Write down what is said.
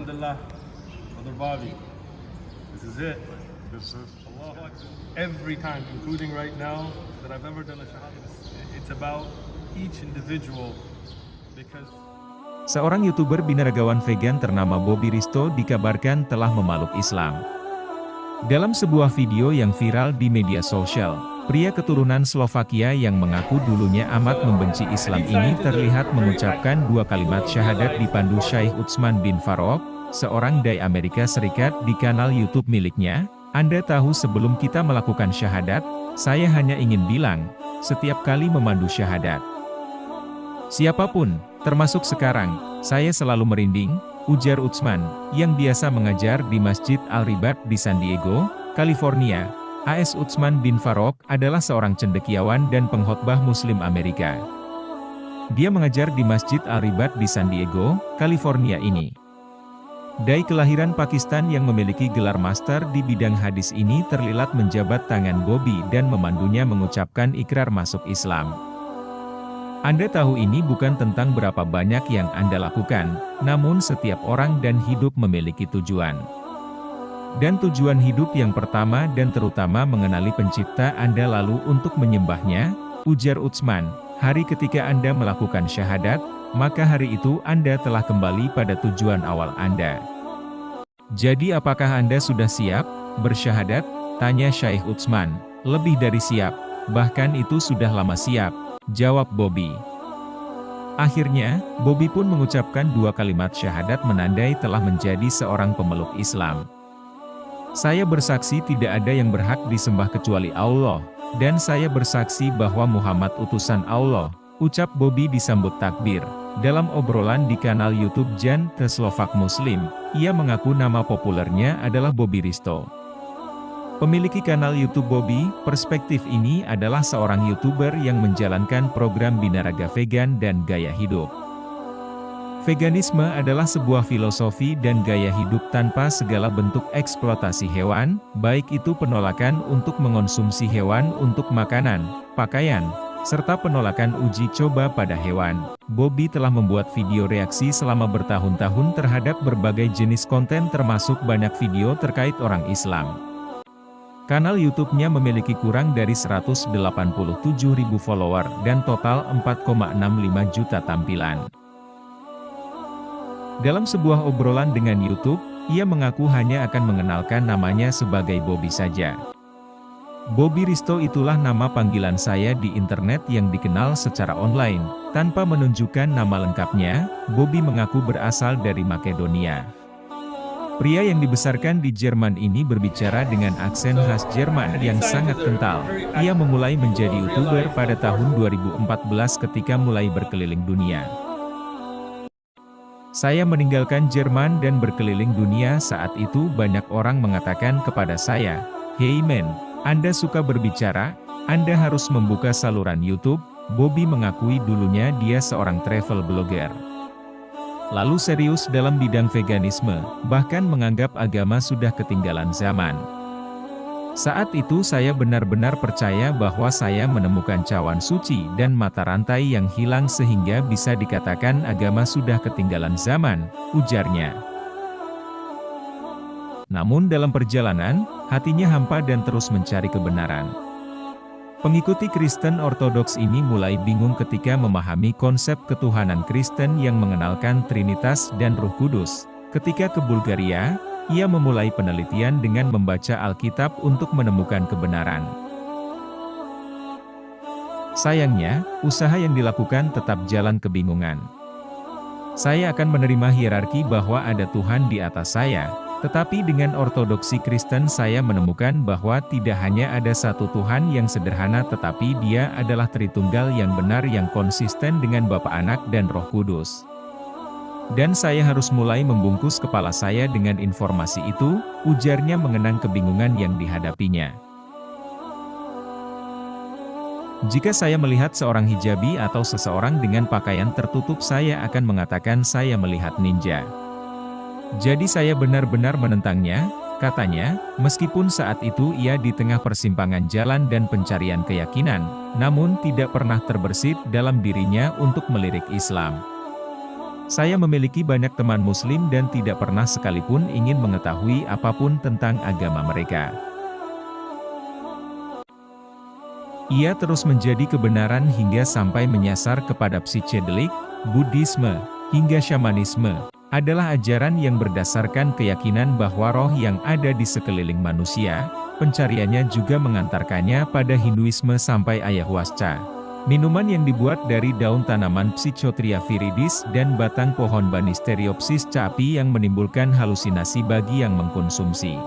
Alhamdulillah, Brother Bobby. This is it. Allahu Akbar. Every time, including right now, that I've ever done a shahada, it's about each individual because Seorang YouTuber binaragawan vegan ternama Bobby Risto dikabarkan telah memeluk Islam. Dalam sebuah video yang viral di media sosial, pria keturunan Slovakia yang mengaku dulunya amat membenci Islam ini terlihat mengucapkan 2 kalimat syahadat dipandu Syekh Utsman bin Farouk, seorang dai Amerika Serikat di kanal YouTube miliknya. Anda tahu, sebelum kita melakukan syahadat, saya hanya ingin bilang, setiap kali memandu syahadat, siapapun, termasuk sekarang, saya selalu merinding, ujar Utsman, yang biasa mengajar di Masjid Al-Ribat di San Diego, California. AS Utsman bin Farouk adalah seorang cendekiawan dan pengkhotbah Muslim Amerika. Dia mengajar di Masjid Al-Ribat di San Diego, California ini. Dai kelahiran Pakistan yang memiliki gelar master di bidang hadis ini terlihat menjabat tangan Bobby dan memandunya mengucapkan ikrar masuk Islam. Anda tahu, ini bukan tentang berapa banyak yang Anda lakukan, namun setiap orang dan hidup memiliki tujuan. Dan tujuan hidup yang pertama dan terutama mengenali pencipta Anda lalu untuk menyembahnya, ujar Utsman. Hari ketika Anda melakukan syahadat, maka hari itu Anda telah kembali pada tujuan awal Anda. Jadi apakah Anda sudah siap bersyahadat? Tanya Syekh Utsman. Lebih dari siap, bahkan itu sudah lama siap, jawab Bobby. Akhirnya, Bobby pun mengucapkan 2 kalimat syahadat menandai telah menjadi seorang pemeluk Islam. Saya bersaksi tidak ada yang berhak disembah kecuali Allah, dan saya bersaksi bahwa Muhammad utusan Allah, ucap Bobby disambut takbir. Dalam obrolan di kanal YouTube Jan The Slovak Muslim, ia mengaku nama populernya adalah Bobby Risto. Pemiliki kanal YouTube Bobby Perspektif ini adalah seorang YouTuber yang menjalankan program binaraga vegan dan gaya hidup. Veganisme adalah sebuah filosofi dan gaya hidup tanpa segala bentuk eksploitasi hewan, baik itu penolakan untuk mengonsumsi hewan untuk makanan, pakaian, serta penolakan uji coba pada hewan. Bobby telah membuat video reaksi selama bertahun-tahun terhadap berbagai jenis konten termasuk banyak video terkait orang Islam. Kanal YouTube-nya memiliki kurang dari 187.000 follower dan total 4,65 juta tampilan. Dalam sebuah obrolan dengan YouTube, ia mengaku hanya akan mengenalkan namanya sebagai Bobby saja. Bobby Risto itulah nama panggilan saya di internet yang dikenal secara online. Tanpa menunjukkan nama lengkapnya, Bobby mengaku berasal dari Makedonia. Pria yang dibesarkan di Jerman ini berbicara dengan aksen khas Jerman yang sangat kental. Ia memulai menjadi YouTuber pada tahun 2014 ketika mulai berkeliling dunia. Saya meninggalkan Jerman dan berkeliling dunia. Saat itu banyak orang mengatakan kepada saya, "Hey man, Anda suka berbicara, Anda harus membuka saluran YouTube." Bobby mengakui dulunya dia seorang travel blogger. Lalu serius dalam bidang veganisme, bahkan menganggap agama sudah ketinggalan zaman. Saat itu saya benar-benar percaya bahwa saya menemukan cawan suci dan mata rantai yang hilang sehingga bisa dikatakan agama sudah ketinggalan zaman, ujarnya. Namun dalam perjalanan, hatinya hampa dan terus mencari kebenaran. Pengikuti Kristen Ortodoks ini mulai bingung ketika memahami konsep ketuhanan Kristen yang mengenalkan Trinitas dan Roh Kudus. Ketika ke Bulgaria, ia memulai penelitian dengan membaca Alkitab untuk menemukan kebenaran. Sayangnya, usaha yang dilakukan tetap jalan kebingungan. Saya akan menerima hierarki bahwa ada Tuhan di atas saya, tetapi dengan ortodoksi Kristen saya menemukan bahwa tidak hanya ada satu Tuhan yang sederhana tetapi Dia adalah Tritunggal yang benar yang konsisten dengan Bapa, Anak dan Roh Kudus. Dan saya harus mulai membungkus kepala saya dengan informasi itu, ujarnya mengenang kebingungan yang dihadapinya. Jika saya melihat seorang hijabi atau seseorang dengan pakaian tertutup saya akan mengatakan saya melihat ninja. Jadi saya benar-benar menentangnya, katanya, meskipun saat itu ia di tengah persimpangan jalan dan pencarian keyakinan, namun tidak pernah terbersit dalam dirinya untuk melirik Islam. Saya memiliki banyak teman muslim dan tidak pernah sekalipun ingin mengetahui apapun tentang agama mereka. Ia terus menjadi kebenaran hingga sampai menyasar kepada psikedelik, Buddhisme, hingga Syamanisme, adalah ajaran yang berdasarkan keyakinan bahwa roh yang ada di sekeliling manusia, pencariannya juga mengantarkannya pada Hinduisme sampai ayahuasca. Minuman yang dibuat dari daun tanaman Psychotria viridis dan batang pohon Banisteriopsis caapi yang menimbulkan halusinasi bagi yang mengkonsumsi.